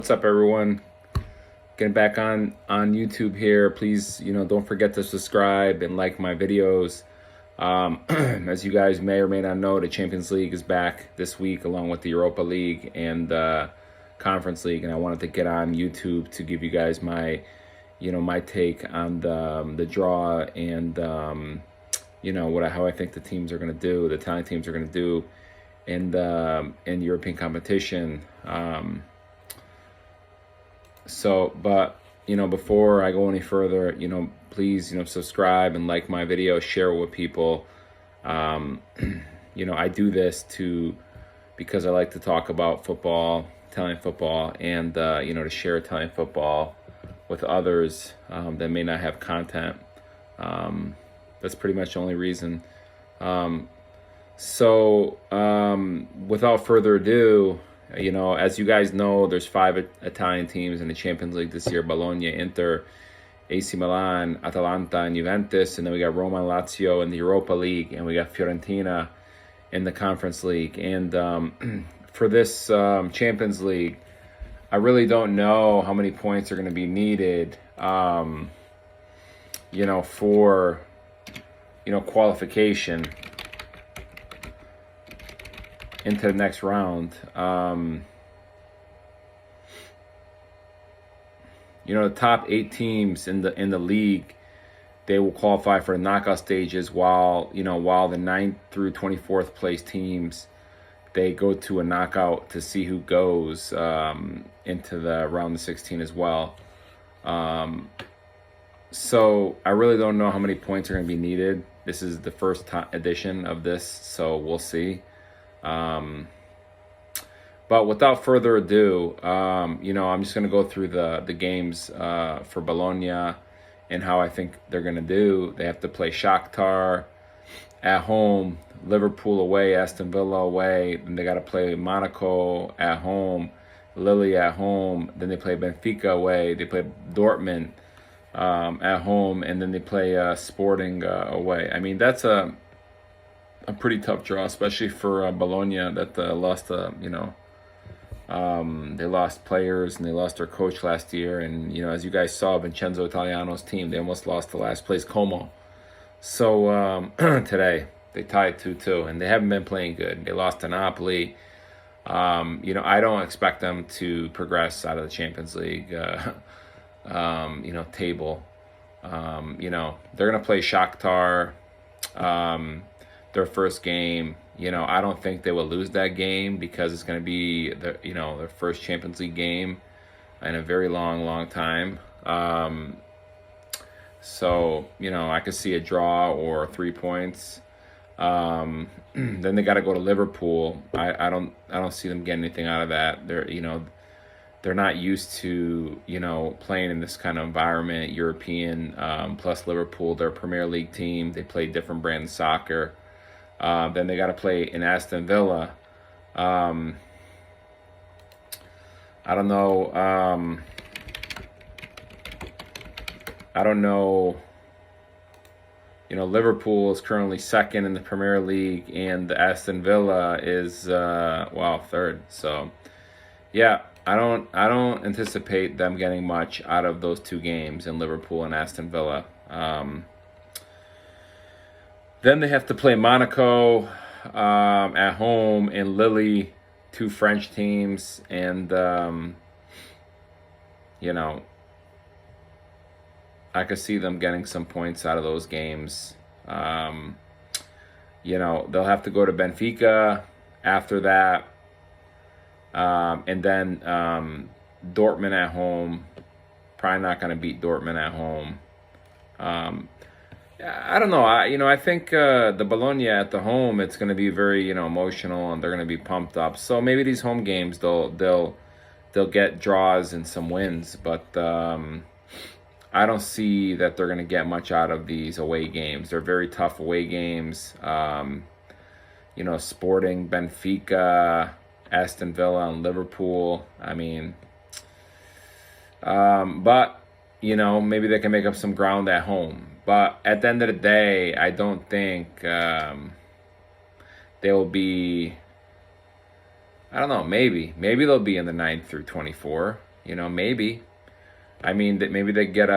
What's up, everyone? Getting back on YouTube here. Please, don't forget to subscribe and like my videos. As you guys may or may not know, the Champions League is back this week, along with the Europa League and the Conference League. And I wanted to get on YouTube to give you guys my, my take on the draw and how I think the teams are going to do, the Italian teams are going to do in European competition. But before I go any further, please, subscribe and like my video, share it with people. I do this because I like to talk about football, Italian football, and, to share Italian football with others that may not have content. That's pretty much the only reason. Without further ado, as you guys know, there's 5 Italian teams in the Champions League this year: Bologna, Inter, AC Milan, Atalanta, and Juventus. And then we got Roma and Lazio in the Europa League, and we got Fiorentina in the Conference League. And for this Champions League, I really don't know how many points are going to be needed, for, qualification into the next round. The top 8 teams in the league, they will qualify for the knockout stages, while the 9th through 24th place teams, they go to a knockout to see who goes into the round of 16 as well. So I really don't know how many points are going to be needed. This is the first edition of this, so we'll see. But without further ado, I'm just going to go through the games for Bologna and how I think they're going to do. They have to play Shakhtar at home, Liverpool away, Aston Villa away. Then they got to play Monaco at home, Lille at home. Then they play Benfica away. They play Dortmund at home, and then they play Sporting away. I mean, that's a pretty tough draw, especially for Bologna, that lost, they lost players and they lost their coach last year. And, as you guys saw, Vincenzo Italiano's team, they almost lost to last place Como. So today they tied 2-2, and they haven't been playing good. They lost to Napoli. I don't expect them to progress out of the Champions League, table. They're going to play Shakhtar. Their first game, I don't think they will lose that game, because it's going to be their first Champions League game in a very long time. I could see a draw or 3 points. Then they got to go to Liverpool. I don't see them getting anything out of that. They're not used to playing in this kind of environment, European. Plus Liverpool, they're a Premier League team. They play different brand of soccer. Then they got to play in Aston Villa. I don't know. Liverpool is currently second in the Premier League, and Aston Villa is third. So, yeah, I don't anticipate them getting much out of those 2 games in Liverpool and Aston Villa. Then they have to play Monaco at home, and Lille, 2 French teams. And, I could see them getting some points out of those games. They'll have to go to Benfica after that. And then Dortmund at home. Probably not going to beat Dortmund at home. I don't know. I think the Bologna at the home, it's going to be very, emotional, and they're going to be pumped up. So maybe these home games, they'll get draws and some wins. But I don't see that they're going to get much out of these away games. They're very tough away games. Sporting, Benfica, Aston Villa, and Liverpool. I mean, but maybe they can make up some ground at home. But at the end of the day, I don't think they will be. I don't know. Maybe they'll be in the 9th through 24. Maybe. I mean, that maybe they get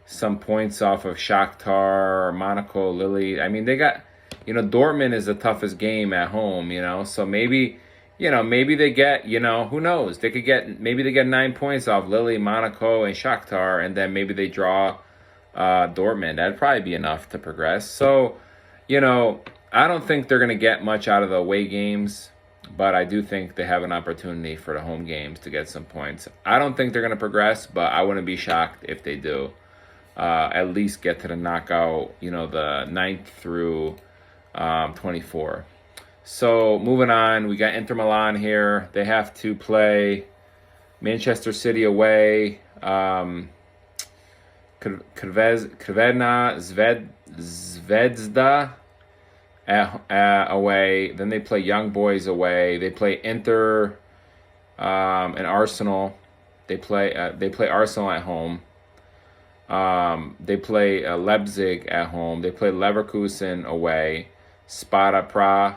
some points off of Shakhtar or Monaco, Lille. I mean, they got, Dortmund is the toughest game at home, so maybe they get, who knows? Maybe they get 9 points off Lille, Monaco, and Shakhtar, and then maybe they draw Dortmund. That'd probably be enough to progress. So, I don't think they're going to get much out of the away games, but I do think they have an opportunity for the home games to get some points. I don't think they're going to progress, but I wouldn't be shocked if they do. At least get to the knockout, the 9th through 24. So moving on, we got Inter Milan here. They have to play Manchester City away, Crvena Zvezda away. Then they play Young Boys away. They play Inter and Arsenal. They play Arsenal at home. They play Leipzig at home. They play Leverkusen away, Sparta Prague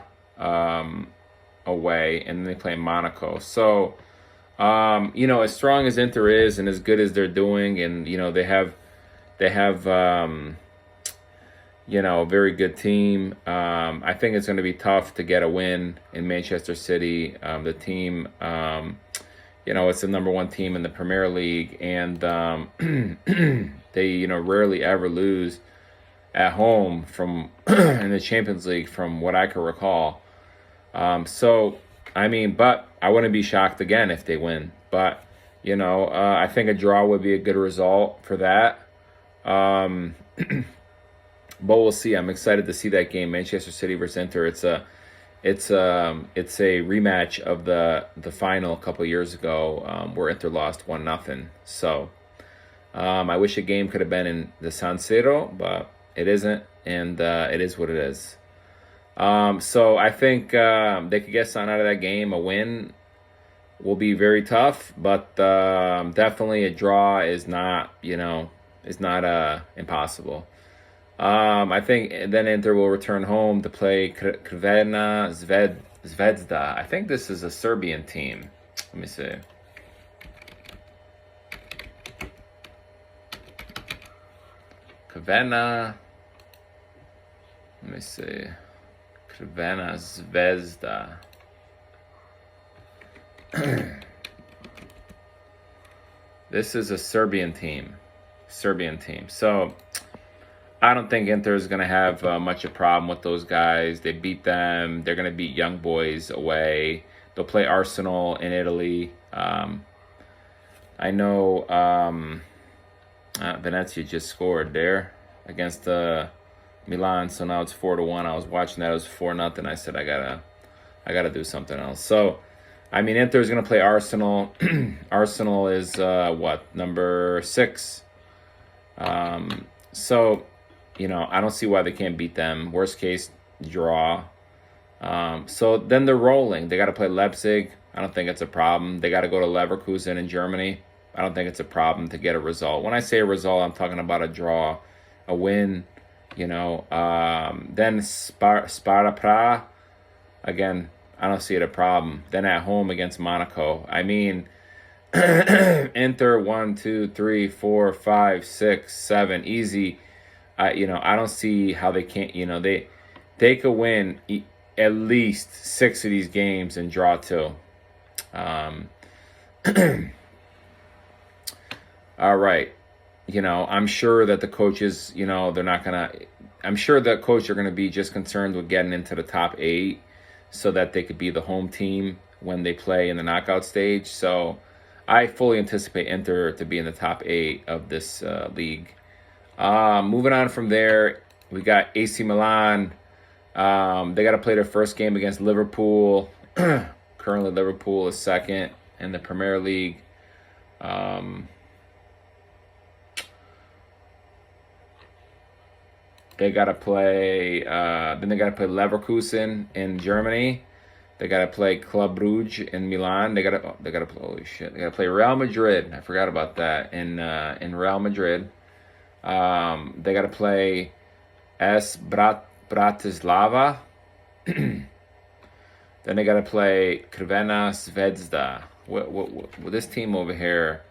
away, and then they play Monaco. So, as strong as Inter is and as good as they're doing, and they have a very good team. I think it's going to be tough to get a win in Manchester City. The team, it's the number one team in the Premier League, and they, rarely ever lose at home from in the Champions League, from what I can recall. But I wouldn't be shocked again if they win. But I think a draw would be a good result for that. But we'll see. I'm excited to see that game, Manchester City versus Inter. It's a rematch of the final a couple years ago, where Inter lost 1-0. So I wish a game could have been in the San Siro, but it isn't, and it is what it is. So I think they could get something out of that game. A win will be very tough, but definitely a draw is not impossible. I think then Inter will return home to play Crvena Zvezda. I think this is a Serbian team. Let me see. Crvena. Let me see. Crvena Zvezda. This is a Serbian team. So I don't think Inter is going to have much of a problem with those guys. They beat them. They're going to beat Young Boys away. They'll play Arsenal in Italy. I know Venezia just scored there against Milan, so now it's 4-1. I was watching that; it was 4-0. I said I gotta do something else. So, Inter is going to play Arsenal. Arsenal is number 6. So, I don't see why they can't beat them. Worst case, draw. So then they're rolling. They got to play Leipzig. I don't think it's a problem. They got to go to Leverkusen in Germany. I don't think it's a problem to get a result. When I say a result, I'm talking about a draw, a win. Then Sparta Prague. Again, I don't see it a problem. Then at home against Monaco. Inter 1, 2, 3, 4, 5, 6, 7, easy. I don't see how they can't. They could win at least 6 of these games and draw 2. All right. I'm sure that the coaches, they're not gonna. I'm sure the coaches are gonna be just concerned with getting into the top 8, so that they could be the home team when they play in the knockout stage. So I fully anticipate Inter to be in the top 8 of this league. Moving on from there, we got AC Milan. They got to play their first game against Liverpool. Currently, Liverpool is 2nd in the Premier League. They got to play. Then they got to play Leverkusen in Germany. They got to play Club Brugge in Milan. They got to play. Holy shit! They got to play Real Madrid. I forgot about that in Real Madrid. They got to play Bratislava. Then they got to play Crvena Zvezda. what this team over here,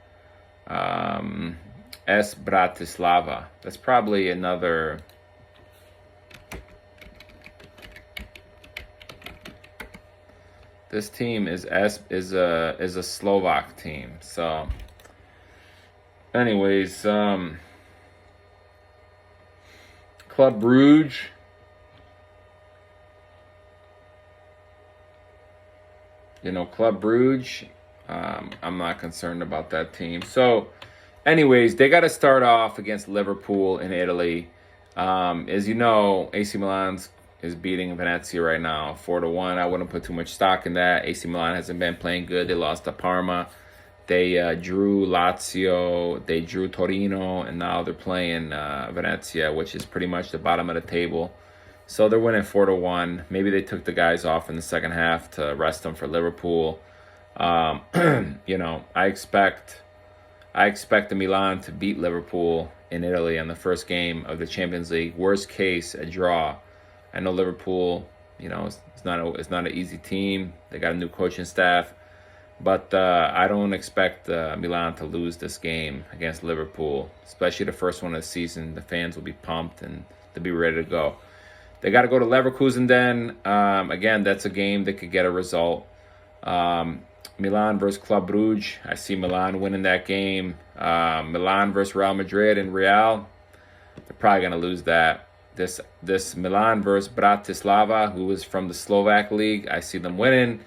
S Bratislava. That's probably another. This team is a Slovak team. So, anyways, Club Brugge. Club Brugge. I'm not concerned about that team. So, anyways, they got to start off against Liverpool in Italy. As you know, AC Milan's is beating Venezia right now, 4-1. I wouldn't put too much stock in that. AC Milan hasn't been playing good. They lost to Parma. They drew Lazio. They drew Torino, and now they're playing Venezia, which is pretty much the bottom of the table. So they're winning 4-1. Maybe they took the guys off in the second half to rest them for Liverpool. I expect the Milan to beat Liverpool in Italy in the first game of the Champions League. Worst case, a draw. I know Liverpool, it's not an easy team. They got a new coaching staff, but I don't expect Milan to lose this game against Liverpool, especially the first one of the season. The fans will be pumped and they'll be ready to go. They got to go to Leverkusen then. Again, that's a game that could get a result. Milan versus Club Brugge. I see Milan winning that game. Milan versus Real Madrid and Real. They're probably going to lose that. This Milan versus Bratislava, who is from the Slovak League, I see them winning.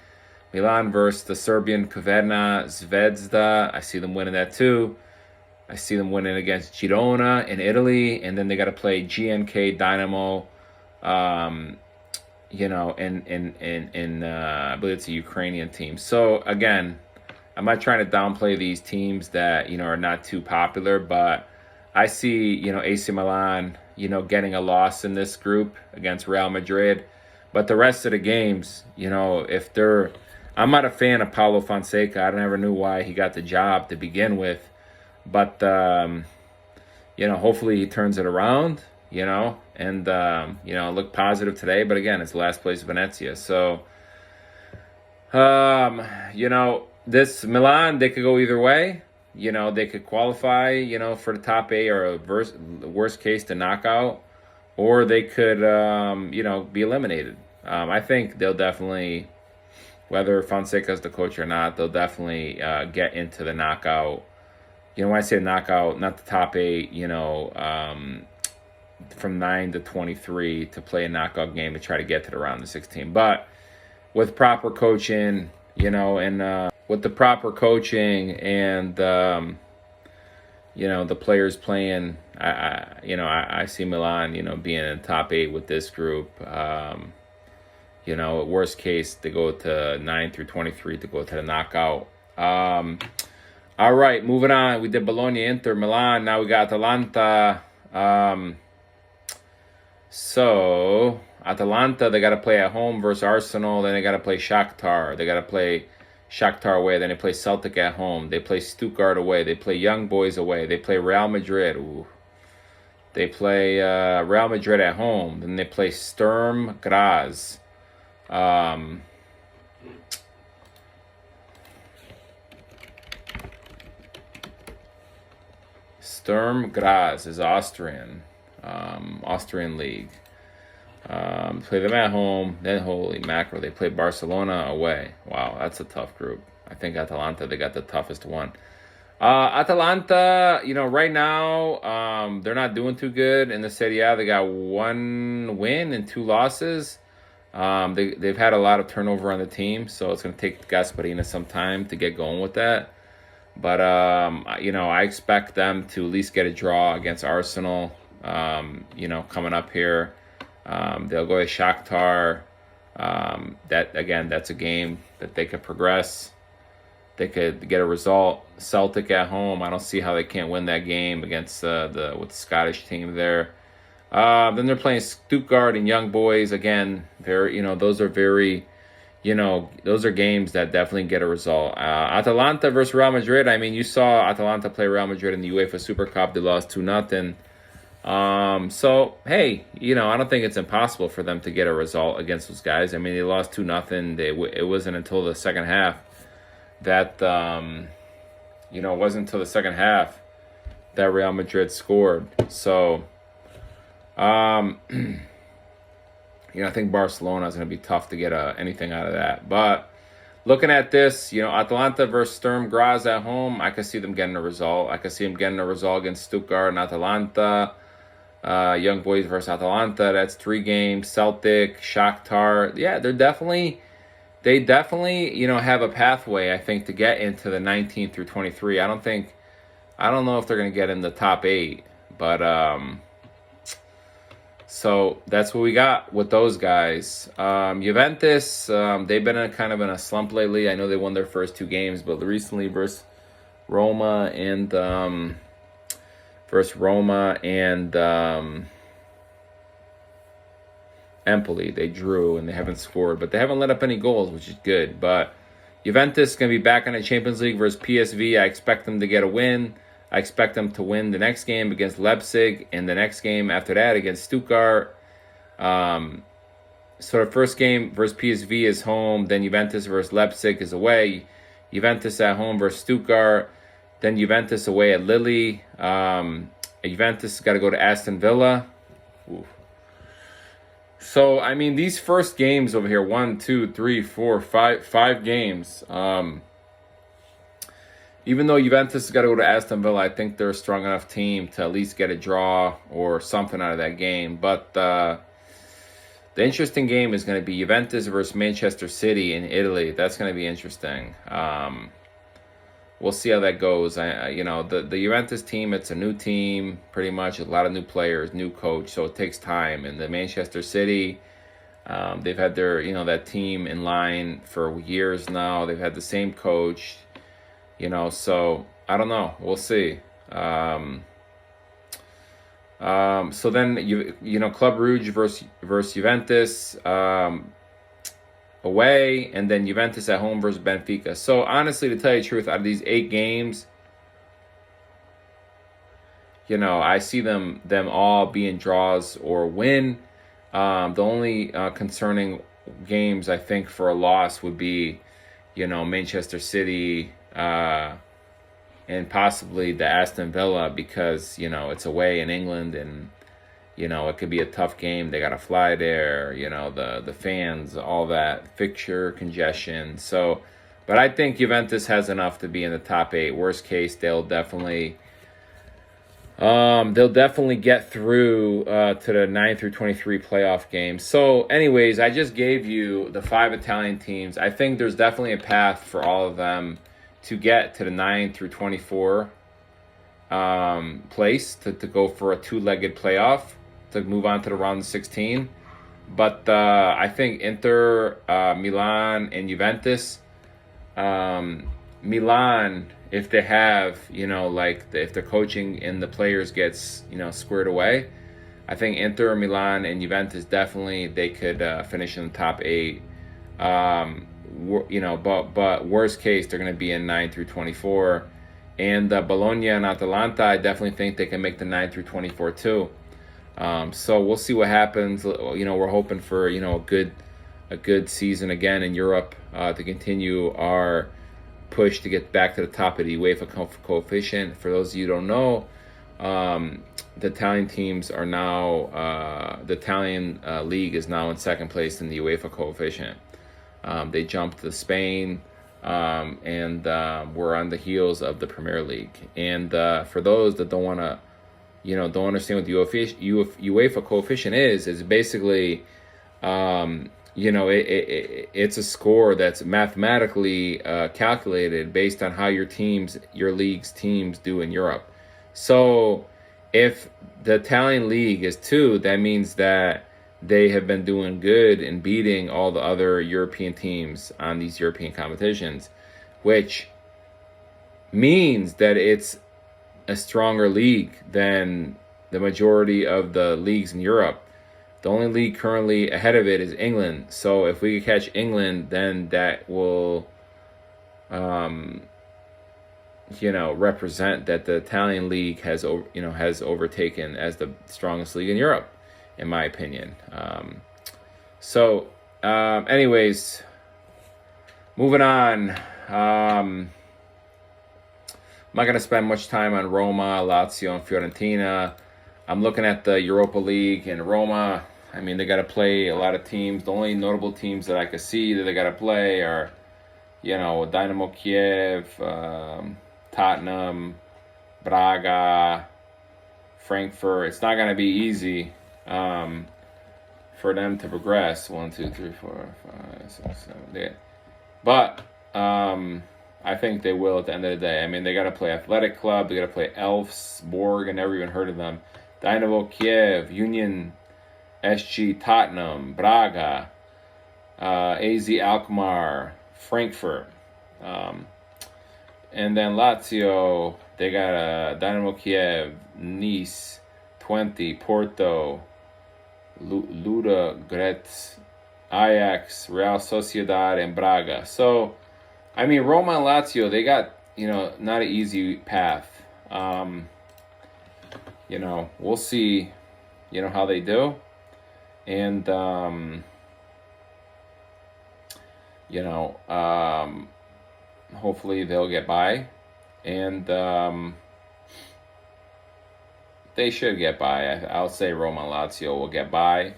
Milan versus the Serbian Crvena Zvezda. I see them winning that too. I see them winning against Girona in Italy. And then they got to play GNK Dynamo. In I believe it's a Ukrainian team. So again, I'm not trying to downplay these teams that are not too popular, but I see AC Milan getting a loss in this group against Real Madrid. But the rest of the games, I'm not a fan of Paulo Fonseca. I never knew why he got the job to begin with, but hopefully he turns it around. And look positive today. But again, it's last place Venezia. So, this Milan, they could go either way. They could qualify, for the top 8 or worst case the knockout, or they could, be eliminated. I think they'll definitely, whether Fonseca's the coach or not, they'll definitely get into the knockout. When I say knockout, not the top 8, from 9 to 23 to play a knockout game to try to get to the round of 16. But with proper coaching, with the proper coaching and, the players playing, I see Milan, being in the top 8 with this group. At worst case, they go to 9 through 23 to go to the knockout. All right, moving on. We did Bologna, Inter, Milan. Now we got Atalanta. So, Atalanta, they got to play at home versus Arsenal. Then they got to play Shakhtar. They got to play Shakhtar away. Then they play Celtic at home. They play Stuttgart away. They play Young Boys away. They play Real Madrid. Ooh. They play Real Madrid at home. Then they play Sturm Graz. Sturm Graz is Austrian. Austrian league. Play them at home. Then holy mackerel, they play Barcelona away. Wow, that's a tough group. I think Atalanta, they got the toughest one. Atalanta, right now, they're not doing too good in the Serie A. They got 1 win and 2 losses. They've had a lot of turnover on the team, so it's going to take Gasparina some time to get going with that. But, I expect them to at least get a draw against Arsenal, coming up here. They'll go to Shakhtar. That's a game that they could progress. They could get a result. Celtic at home, I don't see how they can't win that game against with the Scottish team there. Then they're playing Stuttgart and Young Boys again. Those are very, those are games that definitely get a result. Atalanta versus Real Madrid. I mean, you saw Atalanta play Real Madrid in the UEFA Super Cup. They lost 2-0. So hey, I don't think it's impossible for them to get a result against those guys. I mean, they lost 2-0. It wasn't until the second half that it wasn't until the second half that Real Madrid scored. So, I think Barcelona is going to be tough to get anything out of that. But looking at this, Atalanta versus Sturm Graz at home, I could see them getting a result. I could see them getting a result against Stuttgart and Atalanta. Young Boys versus Atalanta, that's 3 games. Celtic, Shakhtar, yeah, they definitely, have a pathway, I think, to get into the 19 through 23. I don't know if they're going to get in the top 8, but so that's what we got with those guys. Juventus, they've been in a slump lately. I know they won their first 2 games, but recently versus Roma and Empoli, they drew and they haven't scored, but they haven't let up any goals, which is good. But Juventus is going to be back in the Champions League versus PSV. I expect them to get a win. I expect them to win the next game against Leipzig and the next game after that against Stuttgart. So the first game versus PSV is home. Then Juventus versus Leipzig is away. Juventus at home versus Stuttgart. Then Juventus away at Lille. Juventus has got to go to Aston Villa. Ooh. So, I mean, these first games over here, 1, 2, 3, 4, 5 games. Even though Juventus has got to go to Aston Villa, I think they're a strong enough team to at least get a draw or something out of that game. But the interesting game is going to be Juventus versus Manchester City in Italy. That's going to be interesting. We'll see how that goes. The Juventus team, it's a new team, pretty much. A lot of new players, new coach, so it takes time. And the Manchester City, they've had their, that team in line for years now. They've had the same coach. So I don't know. We'll see. So then Club Rouge versus Juventus away, and then Juventus at home versus Benfica. So honestly, to tell you the truth, out of these 8 games, I see them all being draws or win. The only concerning games I think for a loss would be, Manchester City. And possibly the Aston Villa because, it's away in England and, it could be a tough game. They got to fly there, the fans, all that fixture congestion. So, but I think Juventus has enough to be in the top 8. Worst case, they'll definitely get through to the 9 through 23 playoff games. So anyways, I just gave you the 5 Italian teams. I think there's definitely a path for all of them to get to the 9 through 24 place to go for a 2-legged playoff to move on to the round of 16. But I think Inter, Milan, and Juventus. Milan, if they have, if the coaching and the players gets, squared away, I think Inter, Milan, and Juventus definitely they could finish in the top 8. But worst case, they're going to be in 9 through 24. And Bologna and Atalanta, I definitely think they can make the 9 through 24 too. So we'll see what happens. We're hoping for, a good season again in Europe to continue our push to get back to the top of the UEFA coefficient. For those of you who don't know, the Italian teams are now, the Italian league is now in second place in the UEFA coefficient. They jumped to Spain, and we're on the heels of the Premier League. And for those that don't want to, don't understand what the UEFA coefficient is basically, it's a score that's mathematically calculated based on how your league's teams do in Europe. So if the Italian league is 2, that means that they have been doing good and beating all the other European teams on these European competitions, which means that it's a stronger league than the majority of the leagues in Europe. The only league currently ahead of it is England. So if we could catch England, then that will, represent that the Italian league has overtaken as the strongest league in Europe, in my opinion. Anyways, moving on. I'm not going to spend much time on Roma, Lazio, and Fiorentina. I'm looking at the Europa League, and Roma, I mean, they got to play a lot of teams. The only notable teams that I could see that they got to play are, Dynamo Kiev, Tottenham, Braga, Frankfurt. It's not going to be easy for them to progress. 1, 2, 3, 4, 5, 6, 7, 8. But I think they will at the end of the day. I mean, they got to play Athletic Club. They got to play Elfsborg. I never even heard of them. Dynamo Kiev, Union SG, Tottenham, Braga, AZ Alkmaar, Frankfurt. And then Lazio, they got Dynamo Kiev, Nice, Twente, Porto, Ludogorets, Ajax, Real Sociedad, and Braga. So, I mean, Roma and Lazio, they got, not an easy path. We'll see, how they do. And, hopefully they'll get by. And they should get by. I'll say Roma and Lazio will get by,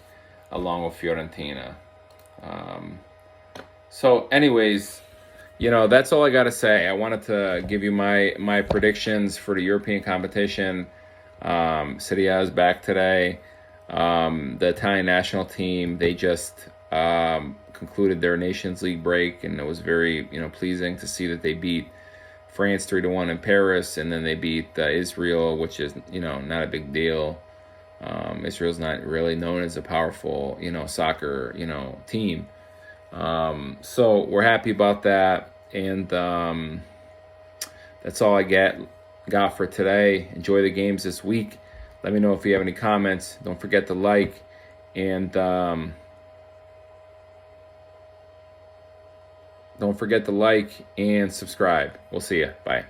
along with Fiorentina. So anyways, that's all I got to say. I wanted to give you my predictions for the European competition. Serie A is back today. The Italian national team, they just concluded their Nations League break, and it was very, pleasing to see that they beat France 3-1 in Paris, and then they beat Israel, which is, not a big deal. Israel's not really known as a powerful, soccer, team. So we're happy about that, and that's all I got for today. Enjoy the games this week. Let me know if you have any comments. Don't forget to like, and don't forget to like and subscribe. We'll see you. Bye.